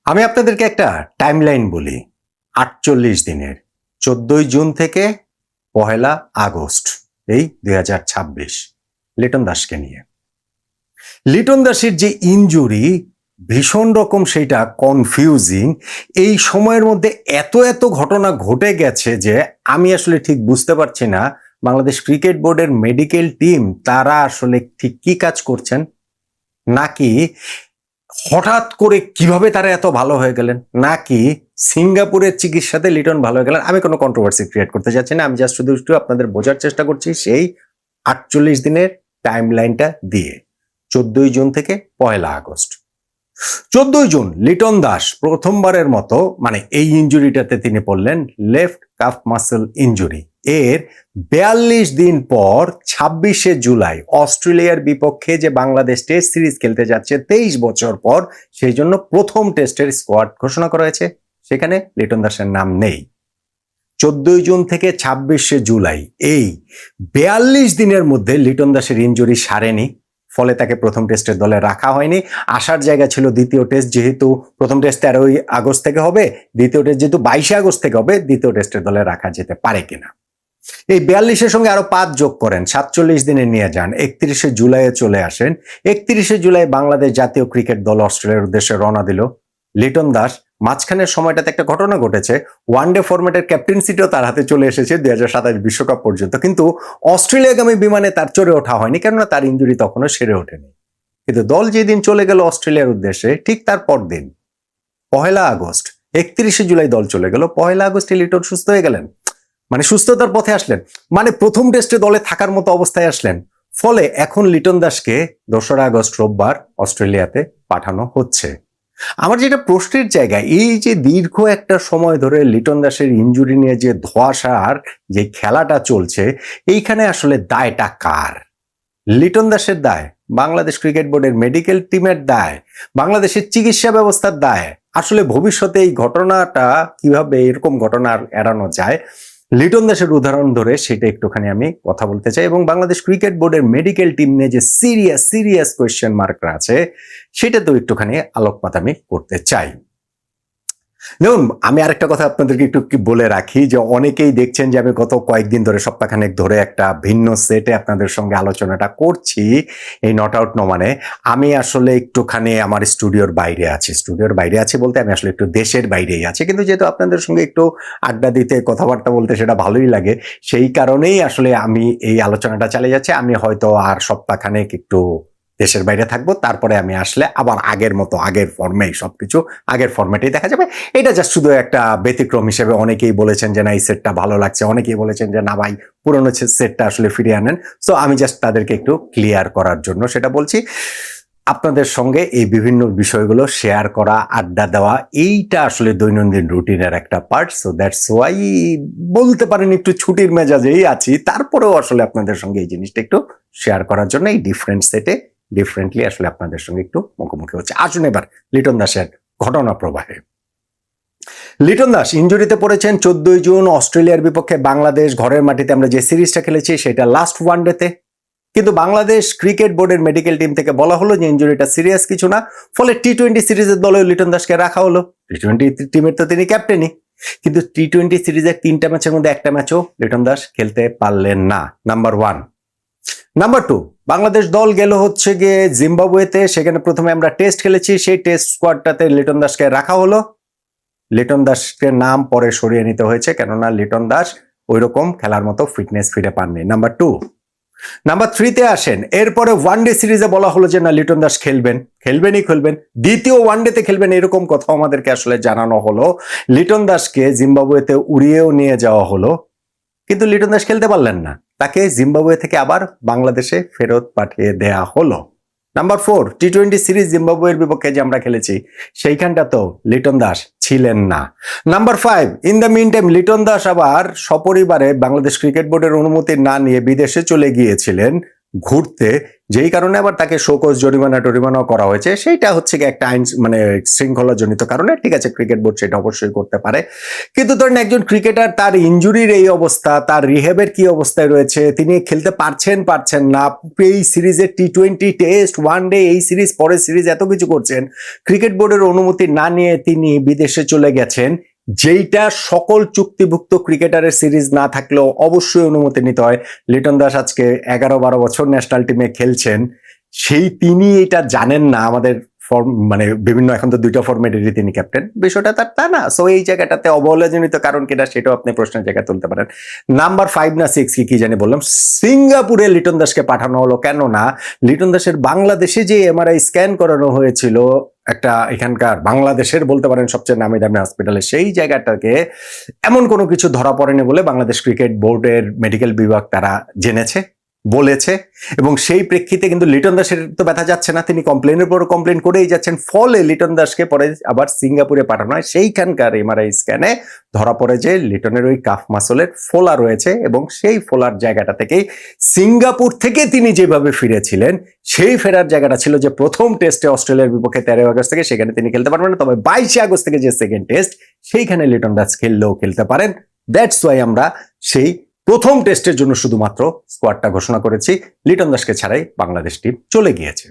আমি আপনাদেরকে একটা টাইমলাইন বলি। ৪৮ দিনের ১৪ই জুন থেকে ১লা আগস্ট এই ২০২৬ লিটন দাসকে নিয়ে। লিটন দাসের যে ইনজুরি ভীষণ রকম সেটা কনফিউজিং। এই সময়ের মধ্যে এত ঘটনা ঘটে গেছে যে আমি আসলে ঠিক বুঝতে পারছি না বাংলাদেশ ক্রিকেট বোর্ডের মেডিকেল টিম তারা আসলে ঠিক কি কাজ করছেন, নাকি হঠাৎ করে কিভাবে তারা এত ভালো হয়ে গেলেন, নাকি সিঙ্গাপুরের চিকিৎসাতে লিটন ভালো হয়ে গেলেন। আমি কোনো কন্ট্রোভার্সি ক্রিয়েট করতে চাচ্ছি না, আমি জাস্ট শুধু একটু আপনাদের বোঝার চেষ্টা করছি সেই ৪৮ দিনের টাইম লাইনটা দিয়ে ১৪ই জুন থেকে ১লা আগস্ট। ১৪ই জুন লিটন দাস প্রথমবারের মতো মানে এই ইনজুরিটাতে তিনি পড়লেন লেফট কাফ মাসল ইনজুরি। এর ৪২ দিন পর ২৬শে জুলাই অস্ট্রেলিয়ার বিপক্ষে যে বাংলাদেশ টেস্ট সিরিজ খেলতে যাচ্ছে ২৩ বছর পর, সেই জন্য প্রথম টেস্টের স্কোয়াড ঘোষণা করা হয়েছে, সেখানে লিটন দাসের নাম নেই। ১৪ই জুন থেকে ২৬শে জুলাই এই ৪২ দিনের মধ্যে লিটন দাসের ইনজুরি সারেনি, ফলে তাকে প্রথম টেস্টের দলে রাখা হয়নি। আসার জায়গা ছিল দ্বিতীয় টেস্ট, যেহেতু প্রথম টেস্ট ১৩ই আগস্ট থেকে হবে, দ্বিতীয় টেস্ট যেহেতু ২২শে আগস্ট থেকে হবে, দ্বিতীয় টেস্টের দলে রাখা যেতে পারে কিনা। এই ৪২-এর সঙ্গে আরো ৫ যোগ করেন, ৪৭ দিনে নিয়ে যান, ৩১শে জুলাইয়ে চলে আসেন। ৩১শে জুলাই বাংলাদেশ জাতীয় ক্রিকেট দল অস্ট্রেলিয়ার উদ্দেশ্যে রওনা দিল। লিটন দাস মাঝখানের সময়টাতে একটা ঘটনা ঘটেছে, ওয়ানডে ফরম্যাটের ক্যাপ্টেন্সিটাও তার হাতে চলে এসেছে ২০২৭ বিশ্বকাপ পর্যন্ত, কিন্তু অস্ট্রেলিয়াগামী বিমানে তার চড়ে ওঠা হয়নি, কেননা তার ইনজুরি তখনও সেরে ওঠেনি। কিন্তু দল যেদিন চলে গেল অস্ট্রেলিয়ার উদ্দেশ্যে, ঠিক তার পরদিন ১লা আগস্ট, ৩১শে জুলাই দল চলে গেল, ১লা আগস্টে লিটন সুস্থ হয়ে গেলেন, মানে সুস্থতার পথে আসলেন, মানে প্রথম টেস্টে দলে থাকার মতো অবস্থায় আসলেন। ফলে এখন লিটন দাসকে ২রা আগস্ট রোববার অস্ট্রেলিয়াতে পাঠানো হচ্ছে। আমার যেটা প্রশ্নের জায়গা, এই যে দীর্ঘ একটা সময় ধরে লিটন দাসের ইনজুরি নিয়ে যে ধোঁয়াশার যে খেলাটা চলছে, এইখানে আসলে দায়টা কার? লিটন দাসের দায়? বাংলাদেশ ক্রিকেট বোর্ডের মেডিকেল টিমের দায়? বাংলাদেশের চিকিৎসা ব্যবস্থার দায়? আসলে ভবিষ্যতে এই ঘটনাটা কিভাবে, এরকম ঘটনা এড়ানো যায়, লিটন দাসের উদাহরণ ধরে সেটা একটুখানি আমি কথা বলতে চাই, এবং বাংলাদেশ ক্রিকেট বোর্ডের মেডিকেল টিম নিয়ে যে সিরিয়াস কোয়েশ্চেন মার্করা আছে সেটা তো একটুখানি আলোকপাত আমি করতে চাই। দেখুন, আমি আরেকটা কথা আপনাদেরকে একটু বলে রাখি যে অনেকেই দেখছেন যে আমি গত কয়েকদিন ধরে, সপ্তাহখানেক ধরে একটা ভিন্ন সেটে আপনাদের সঙ্গে আলোচনাটা করছি এই নট আউট নো মানে। আমি আসলে একটুখানি আমার স্টুডিওর বাইরে আছি বলতে আমি আসলে একটু দেশের বাইরেই আছি, কিন্তু যেহেতু আপনাদের সঙ্গে একটু আড্ডা দিতে, কথাবার্তা বলতে সেটা ভালোই লাগে, সেই কারণেই আসলে আমি এই আলোচনাটা চালিয়ে যাচ্ছি। আমি হয়তো আর সপ্তাহখানেক একটু দেশের বাইরে থাকবো, তারপরে আমি আসলে আবার আগের মতো আগের ফর্মেই সবকিছু আগের ফর্মেটেই দেখা যাবে। এটা জাস্ট শুধু একটা ব্যতিক্রম হিসেবে। অনেকেই বলেছেন যে না এই সেটটা ভালো লাগছে, অনেকেই বলেছেন যে না ভাই পুরনো সেটটা আসলে ফিরিয়ে আনেন। সো আমি জাস্ট তাদেরকে একটু ক্লিয়ার করার জন্য সেটা বলছি। আপনাদের সঙ্গে এই বিভিন্ন বিষয়গুলো শেয়ার করা, আড্ডা দেওয়া, এইটা আসলে দৈনন্দিন রুটিনের একটা পার্ট। সো দ্যাটস ওয়াই বলতে পারেন একটু ছুটির মেজাজেই আছি, তারপরেও আসলে আপনাদের সঙ্গে এই জিনিসটা একটু শেয়ার করার জন্য এই ডিফারেন্ট সেটে ডিফারেন্টলি আসলে আপনাদের সঙ্গে একটু মুখোমুখি হচ্ছে। আসুন এবার লিটন দাসের ঘটনা প্রবাহে। লিটন দাস ইনজুরিতে পড়েছেন ১৪ই জুন অস্ট্রেলিয়ার বিপক্ষে বাংলাদেশ ঘরের মাটিতে আমরা যে সিরিজটা খেলেছি সেটা লাস্ট ওয়ানডেতে। কিন্তু বাংলাদেশ ক্রিকেট বোর্ডের মেডিকেল টিম থেকে বলা হলো যে ইনজুরিটা সিরিয়াস কিছু না, ফলে টি-20 সিরিজের দলেও লিটন দাসকে রাখা হলো। টি-20 টিমের তো তিনি ক্যাপ্টেনই, কিন্তু টি-20 সিরিজের ৩টা ম্যাচের মধ্যে একটা ম্যাচও লিটন দাস খেলতে পারলেন না। নাম্বার 1। নাম্বার 2, বাংলাদেশ দল গেল হচ্ছে গিয়ে জিম্বাবুয়েতে, সেখানে প্রথমে আমরা টেস্ট খেলেছি, সেই টেস্ট স্কোয়াডটাতে লিটন দাসকে রাখা হলো। লিটন দাসকে নাম পরে সরিয়ে নিতে হয়েছে, কেননা লিটন দাস ওইরকম খেলার মতো ফিটনেস ফিরে পাননি। নাম্বার 2। নাম্বার 3-তে আসেন, এরপরে ওয়ানডে সিরিজে বলা হলো যে না লিটন দাস খেলবেন, দ্বিতীয় ওয়ানডেতে খেলবেন, এরকম কথা আমাদেরকে আসলে জানানো হলো। লিটন দাসকে জিম্বাবুয়েতে উড়িয়েও নিয়ে যাওয়া হলো, কিন্তু লিটন দাস খেলতে পারলেন না, তাকে জিম্বাবুয়ে থেকে আবার বাংলাদেশে ফেরত পাঠিয়ে দেয়া হলো। নাম্বার 4, টি-20 সিরিজ জিম্বাবুয়ের বিপক্ষে যে আমরা খেলেছি সেইখানটা তো লিটন দাস ছিলেন না। Number 5, in the meantime Liton Das আবার সপরিবারে বাংলাদেশ ক্রিকেট বোর্ডের অনুমতি না নিয়ে বিদেশে চলে গিয়েছিলেন ঘুরতে, যেই কারণে আবার তাকে শোকজ জরিমানাও করা হয়েছে। সেইটা হচ্ছে কি একটা আইন মানে শৃঙ্খলা জনিত কারণে, ঠিক আছে, ক্রিকেট বোর্ড সেটা অবশ্যই করতে পারে। কিন্তু ধরেন একজন ক্রিকেটার, তার ইনজুরির এই অবস্থা, তার রিহেবের কি অবস্থায় রয়েছে, তিনি খেলতে পারছেন না, এই সিরিজের টি20 টেস্ট, ওয়ানডে, এই সিরিজ, পরের সিরিজ, এত কিছু করছেন, ক্রিকেট বোর্ডের অনুমতি না নিয়ে তিনি বিদেশে চলে গেছেন, যেইটা সকল চুক্তিভুক্ত ক্রিকেটারের সিরিজ না থাকলেও অবশ্যই অনুমতি নিতে হয়। লিটন দাস আজকে 11-12 বছর ন্যাশনাল টিমে খেলছেন, সেই তিনি এটা জানেন না। আমাদের মানে বিভিন্ন এখন তো 2টা ফরম্যাটেরই তিনি ক্যাপ্টেন, বিষয়টা তার তা না। সো এই জায়গাটাতে অবহেলাজনিত কারণ কিনা সেটাও আপনি প্রশ্নের জায়গায় তুলতে পারেন। নাম্বার 5 না 6 কি জানি বললাম, সিঙ্গাপুরে লিটন দাসকে পাঠানো হলো কেন না, লিটন দাসের বাংলাদেশে যে এমআরআই স্ক্যান করানো হয়েছিল একটা এখানকার বাংলাদেশের বলতে পারেন সবচেয়ে নামি দামি হসপিটালে, সেই জায়গাটাকে এমন কোনো কিছু ধরা পড়েনি বলে বাংলাদেশ ক্রিকেট বোর্ডের মেডিকেল বিভাগ তারা জেনেছে, বলেছে। এবং সেই প্রেক্ষিতে কিন্তু লিটন দাসের তো ব্যথা যাচ্ছে না, তিনি কমপ্লেনের পর কমপ্লেন করেই যাচ্ছেন। ফলে লিটন দাসকে পরে আবার সিঙ্গাপুরে পাঠানো হয়। সেইখানকার এমআরআই স্ক্যানে ধরা পড়ে যে লিটনের ওই কাফ মাসলের ফোলা রয়েছে, এবং সেই ফোলার জায়গাটা থেকেই সিঙ্গাপুর থেকে তিনি যেভাবে ফিরেছিলেন, সেই ফেরার জায়গাটা ছিল যে প্রথম টেস্টে অস্ট্রেলিয়ার বিপক্ষে 13 আগস্ট থেকে, সেখানে তিনি খেলতে পারবেন না। তবে 22 আগস্ট থেকে যে সেকেন্ড টেস্ট, সেইখানে লিটন দাস খেললেও খেলতে পারেন। দ্যাটস ওয়াই আমরা সেই প্রথম টেস্টের জন্য শুধুমাত্র স্কোয়াডটা ঘোষণা করেছি, লিটন দাসকে ছাড়াই বাংলাদেশ টিম চলে গিয়েছে।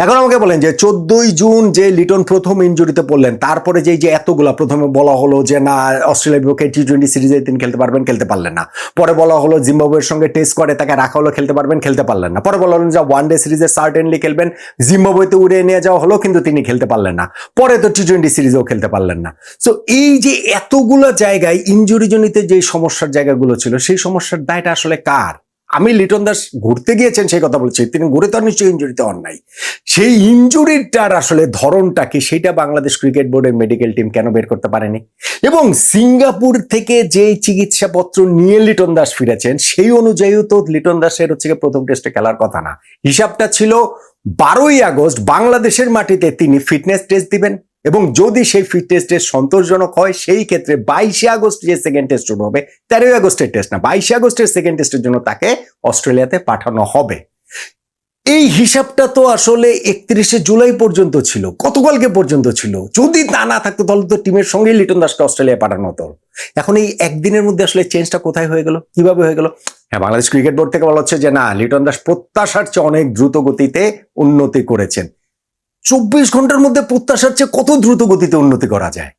এখন আমাকে বলেন যে 14ই জুন যে লিটন প্রথম ইনজুরিতে পড়লেন, তারপরে যে এতগুলা, প্রথমে বলা হলো যে না অস্ট্রেলিয়ার বিপক্ষে টি20 সিরিজে তিনি খেলতে পারবেন, খেলতে পারলেন না। পরে বলা হলো জিম্বাবুয়ের সঙ্গে টেস্ট করে তাকে রাখা হলো, খেলতে পারবেন, খেলতে পারলেন না। পরে বলা হলো যে ওয়ানডে সিরিজে সার্টেনলি খেলবেন, জিম্বাবুয়েতে উড়িয়ে নিয়ে যাওয়া হলো, কিন্তু তিনি খেলতে পারলেন না। পরে তো টি20 সিরিজেও খেলতে পারলেন না। সো এই যে এতগুলো জায়গায় ইনজুরি জনিত যে সমস্যার জায়গাগুলো ছিল, সেই সমস্যার দায়টা আসলে কার? আমি লিটন দাস ঘুরতে গিয়েছেন সেই কথা বলছি, তিনি ঘুরে তো নিশ্চয়ই ইনজুরিতে হন নাই। সেই ইনজুরিটার আসলে ধরনটা কি, সেটা বাংলাদেশ ক্রিকেট বোর্ডের মেডিকেল টিম কেন বের করতে পারেনি? এবং সিঙ্গাপুর থেকে যে চিকিৎসাপত্র নিয়ে লিটন দাস ফিরেছেন, সেই অনুযায়ীও তো লিটন দাসের হচ্ছে প্রথম টেস্টে খেলার কথা না। হিসাবটা ছিল 12ই আগস্ট বাংলাদেশের মাটিতে তিনি ফিটনেস টেস্ট দিবেন, এবং যদি সেই ফিটনেস টেস্ট সন্তোষজনক হয়, সেই ক্ষেত্রে 22 আগস্ট যে সেকেন্ড টেস্ট শুরু হবে, 13 আগস্টের টেস্ট না, 22 আগস্টের সেকেন্ড টেস্টের জন্য তাকে অস্ট্রেলিয়াতে পাঠানো হবে। এই হিসাবটা তো আসলে 31শে জুলাই পর্যন্ত ছিল, গতকালকে পর্যন্ত ছিল। যদি তা না থাকতো তাহলে তো টিমের সঙ্গেই লিটন দাসকে অস্ট্রেলিয়া পাঠানো হতো। এখন এই একদিনের মধ্যে আসলে চেঞ্জটা কোথায় হয়ে গেল, কিভাবে হয়ে গেল? হ্যাঁ, বাংলাদেশ ক্রিকেট বোর্ড থেকে বলা হচ্ছে যে না, লিটন দাস প্রত্যাশার চেয়ে অনেক দ্রুত গতিতে উন্নতি করেছেন। 24 ঘন্টার মধ্যে প্রত্যাশার চেয়ে কত দ্রুত গতিতে উন্নতি করা যায়?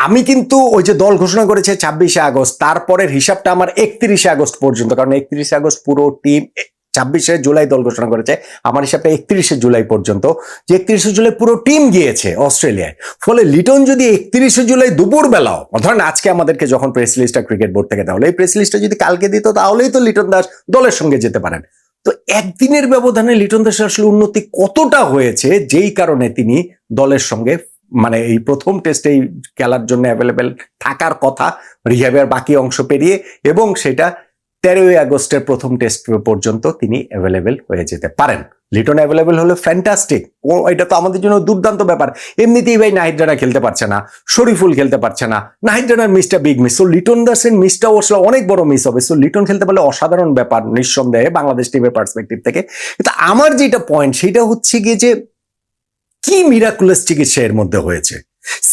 আমি কিন্তু ওই যে দল ঘোষণা করেছে 26শে আগস্ট, তারপরের হিসাবটা আমার 31শে আগস্ট পর্যন্ত, কারণ 31শে আগস্ট পুরো টিম, 26শে জুলাই দল ঘোষণা করেছে, আমার হিসাবটা 31শে জুলাই পর্যন্ত, যে 31শে জুলাই পুরো টিম গিয়েছে অস্ট্রেলিয়ায়। ফলে লিটন যদি 31শে জুলাই দুপুর বেলাও, ধরেন আজকে আমাদেরকে যখন প্রেস লিস্টটা ক্রিকেট বোর্ড থেকে দেওয়া হলো, এই প্রেস লিস্টটা যদি কালকে দিত, তাহলেই তো লিটন দাস দলের সঙ্গে যেতে পারেন। তো একদিনের ব্যবধানে লিটন দাসের আসলে উন্নতি কতটা হয়েছে, যেই কারণে তিনি দলের সঙ্গে মানে এই প্রথম টেস্টে খেলার জন্য অ্যাভেলেবেল থাকার কথা, রিহ্যাবের বাকি অংশ পেরিয়ে, এবং সেটা 13ই আগস্টের প্রথম টেস্ট পর্যন্ত তিনি অ্যাভেলেবেল হয়ে যেতে পারেন। লিটন অ্যাভেলেবেল হলো ফ্যান্টাস্টিক, এটা তো আমাদের জন্য দুর্দান্ত ব্যাপার। এমনিতেই ভাই নাহিদ রানা খেলতে পারছে না, শরীফুল খেলতে পারছে না, নাহিদ রানার মিসটা বিগ মিস। সো লিটন দাসের মিসটাও আসলে অনেক বড় মিস হবে। সো লিটন খেলতে পারলে অসাধারণ ব্যাপার নিঃসন্দেহে বাংলাদেশ টিমের পার্সপেক্টিভ থেকে। কিন্তু আমার যেটা পয়েন্ট, সেটা হচ্ছে গিয়ে যে কি মিরাকুলাস চিকিৎসা এর মধ্যে হয়েছে।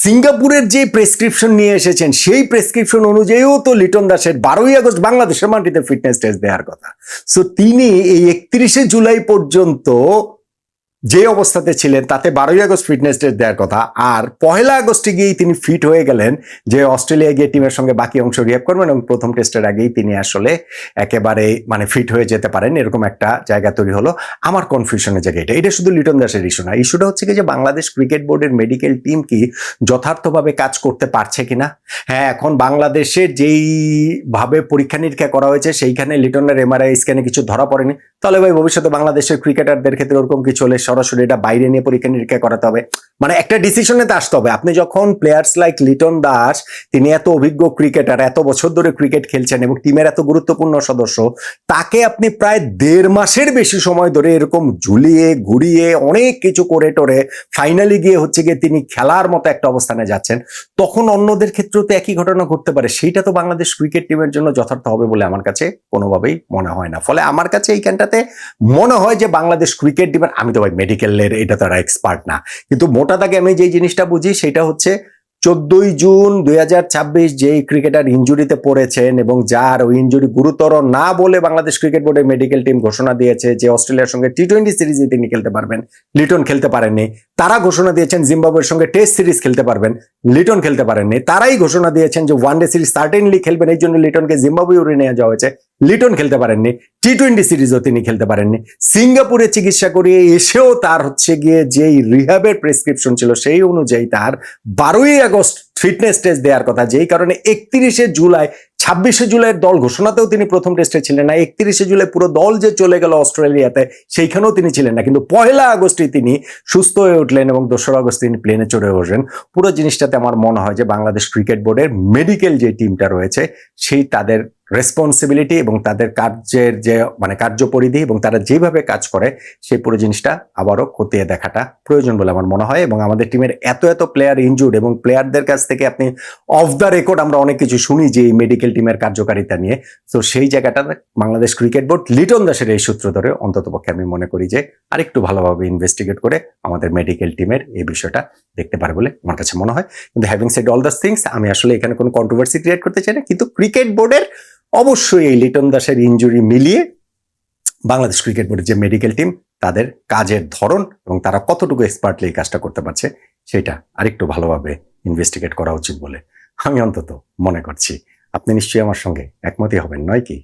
সিঙ্গাপুরের যে প্রেসক্রিপশন নিয়ে এসেছেন, সেই প্রেসক্রিপশন অনুযায়ীও তো লিটন দাসের 12ই আগস্ট বাংলাদেশের মাটিতে ফিটনেস টেস্ট দেওয়ার কথা। সো তিনি এই 31শে জুলাই পর্যন্ত যে অবস্থাতে ছিলেন, তাতে 12ই আগস্ট ফিটনেস টেস্ট দেওয়ার কথা, আর 1লা আগস্টে গিয়েই তিনি ফিট হয়ে গেলেন যে অস্ট্রেলিয়া গিয়ে টিমের সঙ্গে বাকি অংশ রিহ্যাব করবেন, এবং প্রথম টেস্টের আগেই তিনি আসলে একেবারে মানে ফিট হয়ে যেতে পারেন, এরকম একটা জায়গা তৈরি হলো। আমার কনফিউশনের জায়গা এটা শুধু লিটন দাসের ইস্যু না, ইস্যুটা হচ্ছে কি যে বাংলাদেশ ক্রিকেট বোর্ডের মেডিকেল টিম কি যথার্থভাবে কাজ করতে পারছে কিনা। হ্যাঁ, এখন বাংলাদেশে যেইভাবে পরীক্ষা নিরীক্ষা করা হয়েছে, সেইখানে লিটনের এমআরআই স্ক্যানে কিছু ধরা পড়েনি, তাহলে ভাই ভবিষ্যতে বাংলাদেশের ক্রিকেটারদের ক্ষেত্রে ওরকম কিছু হলে সরাসরি এটা বাইরে নিয়ে পরীক্ষা নিরীক্ষা করাতে হবে, মানে একটা ডিসিশনে তো আসতে হবে। আপনি যখন প্লেয়ার্স লাইক লিটন দাস, তিনি এত অভিজ্ঞ ক্রিকেটার, এত বছর ধরে ক্রিকেট খেলছেন এবং টিমের এত গুরুত্বপূর্ণ সদস্য, তাকে আপনি প্রায় 1.5 মাসের বেশি সময় ধরে এরকম ঝুলিয়ে ঘুরিয়ে অনেক কিছু করে টোরে ফাইনালি গিয়ে হচ্ছে গিয়ে তিনি খেলার মতো একটা অবস্থানে যাচ্ছেন, তখন অন্যদের ক্ষেত্রেও তো একই ঘটনা ঘটতে পারে। সেইটা তো বাংলাদেশ ক্রিকেট টিমের জন্য যথার্থ হবে বলে আমার কাছে কোনোভাবেই মনে হয় না। ফলে আমার কাছে এইখানটাতে মনে হয় যে বাংলাদেশ ক্রিকেট টিমের, আমি তো ভাই মেডিকেলের এটা তো এক্সপার্ট না, কিন্তু মোটা দাগে আমি যে জিনিসটা বুঝি সেটা হচ্ছে 14 জুন 2026 যেই ক্রিকেটার ইনজুরিতে পড়েছেন এবং যার ওই ইনজুরি গুরুতর না বলে বাংলাদেশ ক্রিকেট বোর্ডের মেডিকেল টিম ঘোষণা দিয়েছে যে অস্ট্রেলিয়ার সঙ্গে টি-20 সিরিজে তিনি খেলতে পারবেন, লিটন খেলতে পারেননি। তারা ঘোষণা দিয়েছেন জিম্বাবুয়ের সঙ্গে টেস্ট সিরিজ খেলতে পারবেন, লিটন খেলতে পারেননি। তারাই ঘোষণা দিয়েছেন যে ওয়ানডে সিরিজ সার্টেনলি খেলবেন, এই জন্য লিটনকে জিম্বাবুয়ে উড়ে নিয়ে যাওয়া হয়েছে, লিটন খেলতে পারেননি। টি-20 সিরিজও তিনি খেলতে পারেননি। সিঙ্গাপুরে চিকিৎসা করিয়ে এসেও তার হচ্ছে গিয়ে যেই রিহ্যাবের প্রেসক্রিপশন ছিল সেই অনুযায়ী তার 12ই আগস্ট ফিটনেস টেস্ট দেওয়ার কথা, যেই কারণে 31শে জুলাই 26শে জুলাইয়ের দল ঘোষণাতেও তিনি প্রথম টেস্টে ছিলেন না। 31শে জুলাই পুরো দল যে চলে গেল অস্ট্রেলিয়াতে, সেইখানেও তিনি ছিলেন না। কিন্তু 1 আগস্টে তিনি সুস্থ হয়ে উঠলেন এবং 2 আগস্ট তিনি প্লেনে চড়ে বসলেন। পুরো জিনিসটাতে আমার মনে হয় যে বাংলাদেশ ক্রিকেট বোর্ডের মেডিকেল যে টিমটা রয়েছে সেই তাদের রেসপন্সিবিলিটি এবং তাদের কার্যের যে মানে কার্যপরিধি এবং তারা যেভাবে কাজ করে সেই পুরো জিনিসটা আবারও খতিয়ে দেখাটা প্রয়োজন বলে আমার মনে হয়। এবং আমাদের টিমের এত এত প্লেয়ার ইনজুর্ড এবং প্লেয়ারদের কাছ থেকে আপনি অফ দ্য রেকর্ড আমরা অনেক কিছু শুনি যে এই মেডিকেল টিমের কার্যকারিতা নিয়ে। তো সেই জায়গাটা বাংলাদেশ ক্রিকেট বোর্ড লিটন দাসের এই সূত্র ধরে অন্ততপক্ষে আমি মনে করি যে আরেকটু ভালোভাবে ইনভেস্টিগেট করে আমাদের মেডিকেল টিমের এই বিষয়টা দেখতে পারে বলে আমার কাছে মনে হয়। কিন্তু having said all the things, আমি আসলে এখানে কোনো কন্ট্রোভার্সি ক্রিয়েট করতে চাই না, কিন্তু ক্রিকেট বোর্ডের অবশ্যই এই লিটন দাসের ইনজুরি মিলিয়ে বাংলাদেশ ক্রিকেট বোর্ডের যে মেডিকেল টিম তাদের কাজের ধরন এবং তারা কতটুকু এক্সপার্টলি এই কাজটা করতে পারছে সেটা আরেকটু ভালোভাবে ইনভেস্টিগেট করা উচিত বলে আমি অন্তত মনে করছি। আপনি নিশ্চয়ই আমার সঙ্গে একমতই হবেন, নয় কি?